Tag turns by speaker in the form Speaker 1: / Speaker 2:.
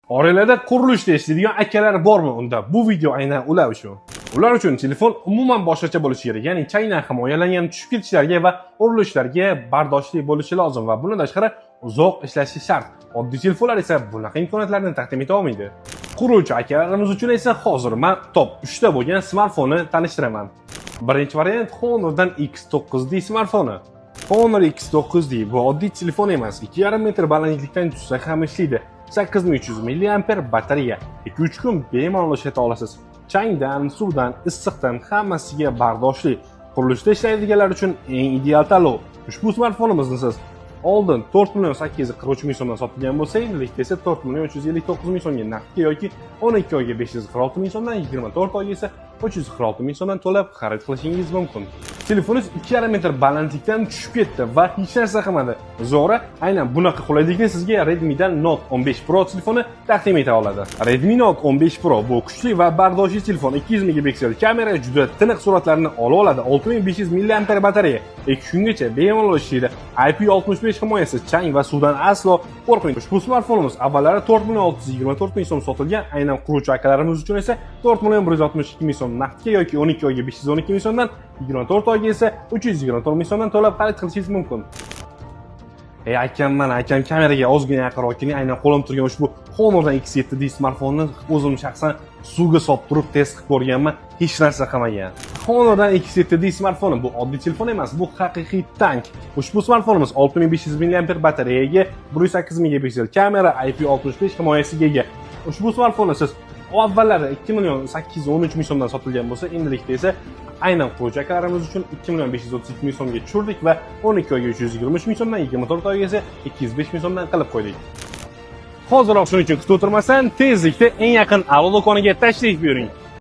Speaker 1: Oilalarda qurilishda ishlaydigan akalar bormi unda? Bu video aynan ular uchun. Ular uchun telefon umuman boshqacha bo'lishi kerak. Ya'ni changdan himoyalangan, tushib ketishlarga va urilishlarga bardoshli bo'lishi lozim va bundan tashqari uzoq ishlashi shart. Oddiy telefonlar esa bunaqa imkoniyatlarni taqdim eta olmaydi. Quruvchi akalarimiz uchun esa hozir men top 3 ta bo'lgan smartfonni tanishtiraman. Birinchi variant Honor'dan X9D smartfoni. Honor X9D bu oddiy telefon emas, 2,5 metr balandlikdan tushsa ham ishlaydi. 8300 mAh batareya. 2-3 kun bemalol ishlata olasiz. Changdan, suvdan, issiqdan hammasiga bardoshli. Qurilishda ishlaydiganlar uchun eng ideal tanlov. Ushbu smartfonimizni siz oldin 4,843 ming so'mdan sotgan bo'lsa, endilikda esa 4,359 ming so'mga naqdga yoki 12 oyga 546 ming so'mdan, 24 oyga esa 346 ming so'mdan to'lab xarid qilishingiz mumkin. Telefoningiz 2,5 metr balandlikdan tushib ketdi va hech narsa qilmadi. Zo'ra, aynan bunaqa qulaylikni sizga Redmi dan Note 15 Pro telefoni taqdim eta oladi. Redmi Note 15 Pro bu kuchli va bardoshli telefon. 200 megapiksel kamera, juda tiniq suratlarni ola oladi. 6500 mAh batareya. 2 kungacha bemalol ishlaydi. IP65 himoyasi, chang va suvdan aslo qo'rqmang. Ushbu smartfonimiz avvallari 4,624 ming so'm sotilgan, aynan quruvchi akalarimiz uchun esa 4,162 ming so'm naqdga yoki 12 oyga 512 ming so'mdan, 24 oyga esa 324 ming so'mdan to'lab xarid qilishingiz mumkin. Akam kameraga ozgina yaqinroq keling. Aynan qo'lim turgan ushbu Honor'dan X7D smartfonni o'zim shaxsan suvga solib turib test qilib ko'rganman, hech narsa qilmagan. Honor'dan X7D smartfoni bu oddiy telefon emas, bu haqiqiy tank. Ushbu smartfonimiz 6500 mAh batareyaga, 108 megapiksel kamera, IP65 himoyasiga ega. Ushbu smartfonni siz avvallari 2,813 ming so'mdan sotilgan bo'lsa, endilikda esa aynan quruvchi akalarimiz uchun 2,532 ming so'mga tushirdik va 12 oyga 323 ming so'mdan, 24 oyga esa 205 ming so'mdan qilib qo'ydik. Hoziroq shuning uchun kutib o'tirmasdan, tezlikda eng yaqin Alo do'koniga tashrif buyuring.